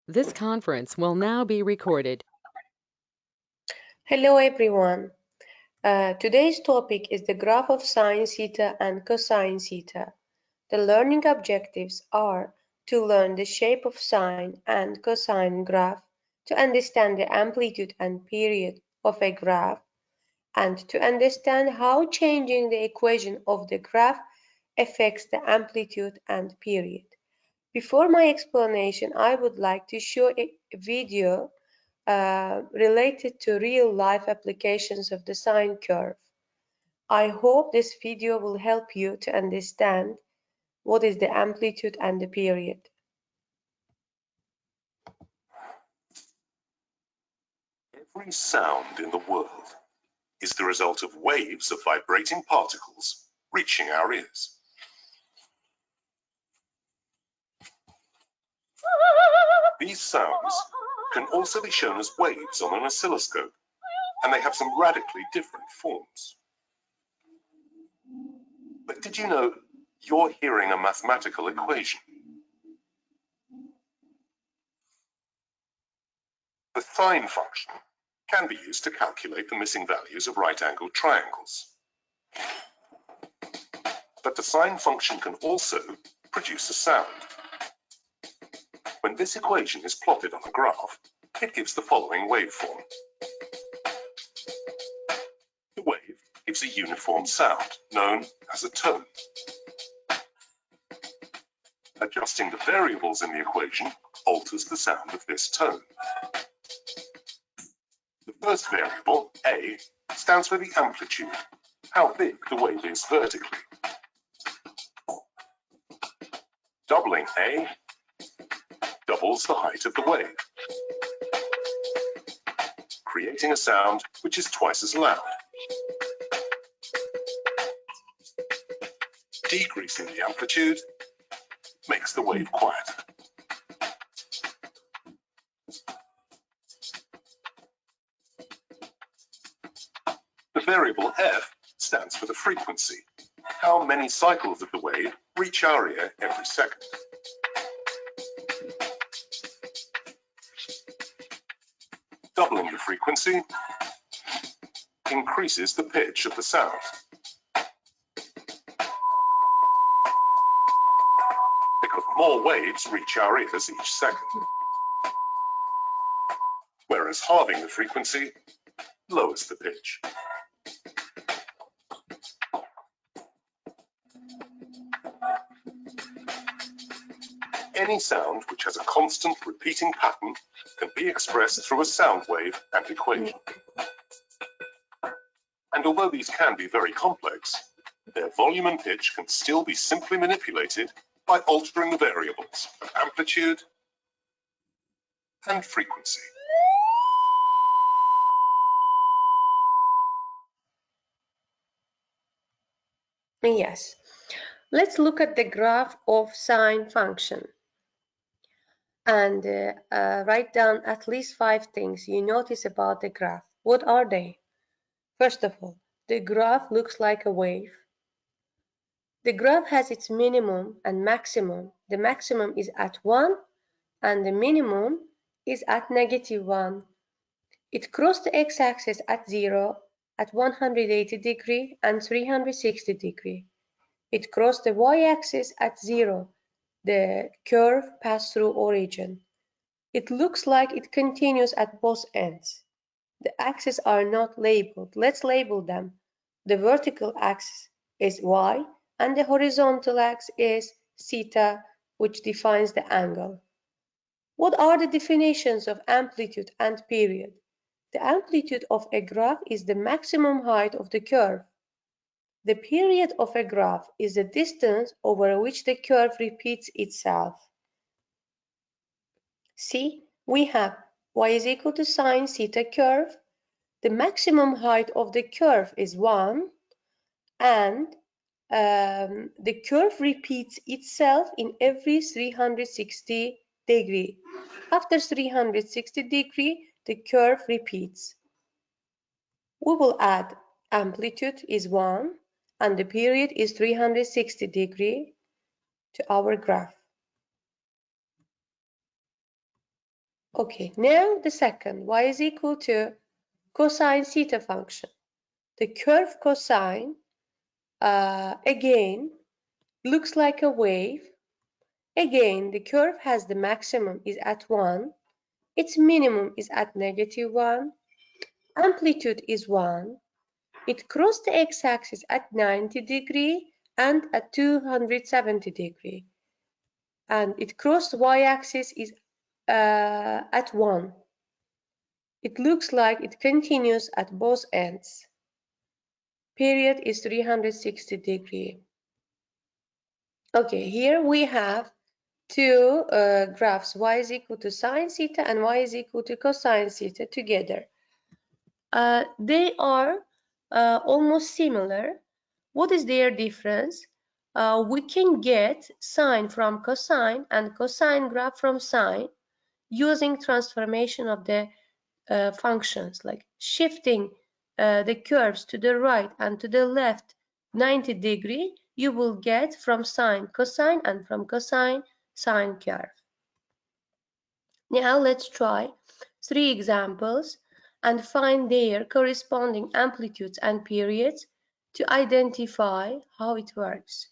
This conference will now be recorded. Hello everyone. Today's topic is the graph of sine theta and cosine theta. The learning objectives are to learn the shape of sine and cosine graph, to understand the amplitude and period of a graph, and to understand how changing the equation of the graph affects the amplitude and period. Before my explanation, I would like to show a video related to real-life applications of the sine curve. I hope this video will help you to understand what is the amplitude and the period. Every sound in the world is the result of waves of vibrating particles reaching our ears. These sounds can also be shown as waves on an oscilloscope, and they have some radically different forms. But did you know you're hearing a mathematical equation? The sine function can be used to calculate the missing values of right-angled triangles. But the sine function can also produce a sound. When this equation is plotted on a graph, it gives the following waveform. The wave gives a uniform sound, known as a tone. Adjusting the variables in the equation alters the sound of this tone. The first variable, A, stands for the amplitude, how big the wave is vertically. Doubling A doubles the height of the wave, creating a sound which is twice as loud. Decreasing the amplitude makes the wave quieter. The variable F stands for the frequency, how many cycles of the wave reach our ear every second. Doubling the frequency increases the pitch of the sound. Because more waves reach our ears each second. Whereas halving the frequency lowers the pitch. Any sound which has a constant repeating pattern can be expressed through a sound wave and equation. And although these can be very complex, their volume and pitch can still be simply manipulated by altering the variables of amplitude and frequency. Yes, let's look at the graph of sine function and write down at least 5 things you notice about the graph. What are they? First of all, the graph looks like a wave. The graph has its minimum and maximum. The maximum is at 1 and the minimum is at -1. It crossed the x-axis at 0, at 180 degree and 360 degree. It crossed the y-axis at 0. The curve passed through origin. It looks like it continues at both ends. The axes are not labeled. Let's label them. The vertical axis is y and the horizontal axis is theta, which defines the angle. What are the definitions of amplitude and period? The amplitude of a graph is the maximum height of the curve. The period of a graph is the distance over which the curve repeats itself. See, we have y is equal to sine theta curve. The maximum height of the curve is 1, and the curve repeats itself in every 360 degree. After 360 degree, the curve repeats. We will add amplitude is 1 and the period is 360 degree to our graph. Okay, now the second, y is equal to cosine theta function. The curve cosine, again, looks like a wave. Again, the curve has the maximum is at 1, its minimum is at -1, amplitude is 1, it crossed the x-axis at 90 degree and at 270 degree, and it crossed the y-axis is at 1. It looks like it continues at both ends. Period is 360 degree. Okay, here we have two graphs, y is equal to sine theta and y is equal to cosine theta together. They are almost similar. What is their difference? We can get sine from cosine and cosine graph from sine using transformation of the functions, like shifting the curves to the right and to the left 90 degree, you will get from sine cosine and from cosine sine curve. Now let's try 3 examples and find their corresponding amplitudes and periods to identify how it works.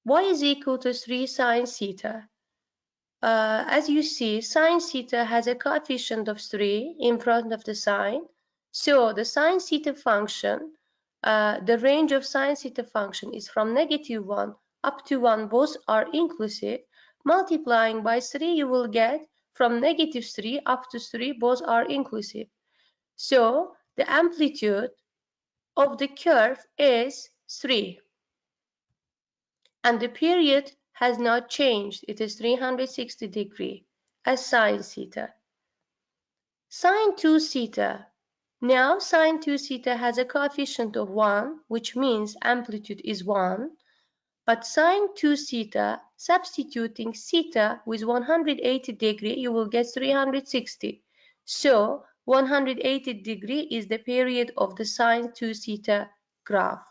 Y is equal to 3 sine theta. As you see, sine theta has a coefficient of 3 in front of the sine. So the sine theta function, the range of sine theta function is from -1 up to 1, both are inclusive. Multiplying by 3, you will get from -3 up to 3, both are inclusive. So the amplitude of the curve is 3. And the period has not changed. It is 360 degree as sine theta. Sine 2 theta. Now sine 2 theta has a coefficient of 1, which means amplitude is 1. But sine 2 theta, substituting theta with 180 degree, you will get 360. So 180 degree is the period of the sine 2 theta graph.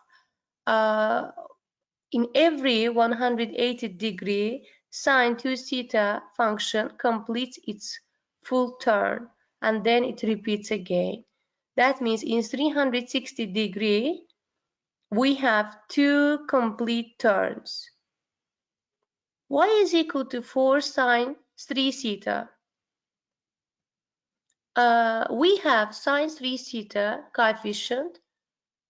In every 180 degree, sine 2 theta function completes its full turn and then it repeats again. That means in 360 degree, we have 2 complete turns. Y is equal to 4 sine 3 theta. We have sine 3 theta coefficient,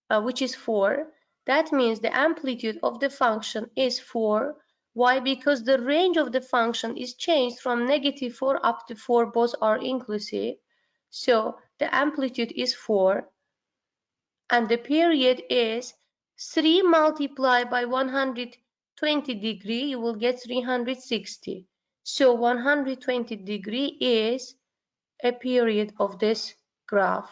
which is 4. That means the amplitude of the function is 4. Why? Because the range of the function is changed from -4 up to 4, both are inclusive. So the amplitude is 4. And the period is 3 multiplied by 120 degree, you will get 360. So 120 degree is a period of this graph.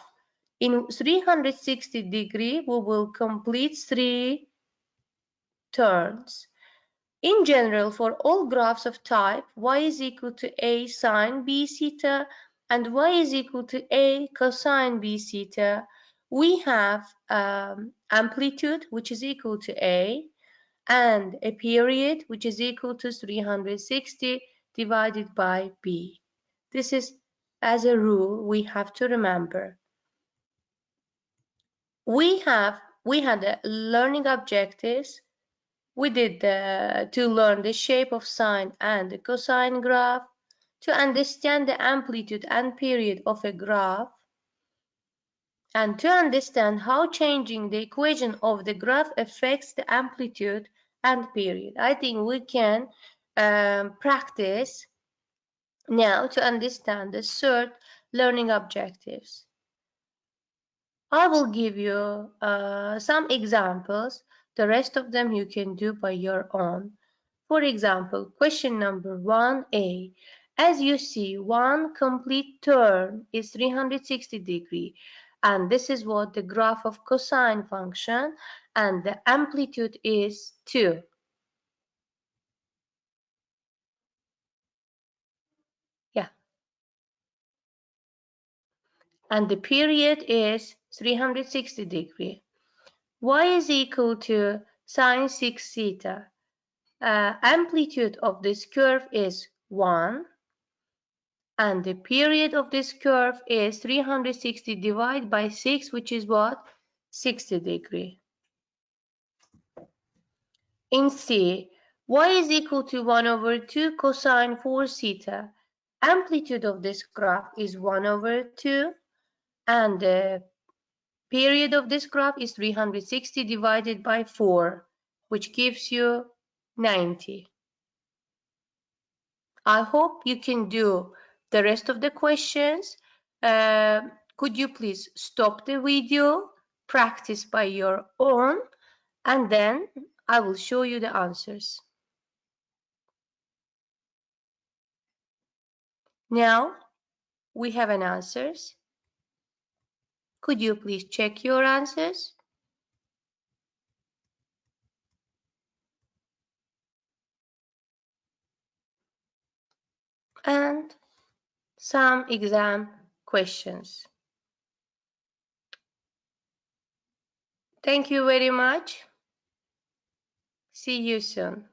In 360 degree, we will complete 3 turns. In general, for all graphs of type y is equal to a sine b theta and y is equal to a cosine b theta, we have amplitude, which is equal to a, and a period, which is equal to 360 divided by b. This is, as a rule, we have to remember. We had learning objectives. We did to learn the shape of sine and the cosine graph, to understand the amplitude and period of a graph, and to understand how changing the equation of the graph affects the amplitude and period. I think we can practice now to understand the third learning objectives. I will give you some examples. The rest of them you can do by your own. For example, question number 1a. As you see, one complete turn is 360 degree, and this is what the graph of cosine function, and the amplitude is 2. Yeah. And the period is 360 degree. Y is equal to sine 6 theta. Amplitude of this curve is 1. And the period of this curve is 360 divided by 6, which is what? 60 degree. In C, y is equal to 1 over 2 cosine 4 theta. Amplitude of this graph is 1 over 2, and the period of this graph is 360 divided by 4, which gives you 90. I hope you can do the rest of the questions. Could you please stop the video, practice by your own, and then I will show you the answers. Now we have an answers. Could you please check your answers? And some exam questions. Thank you very much. See you soon.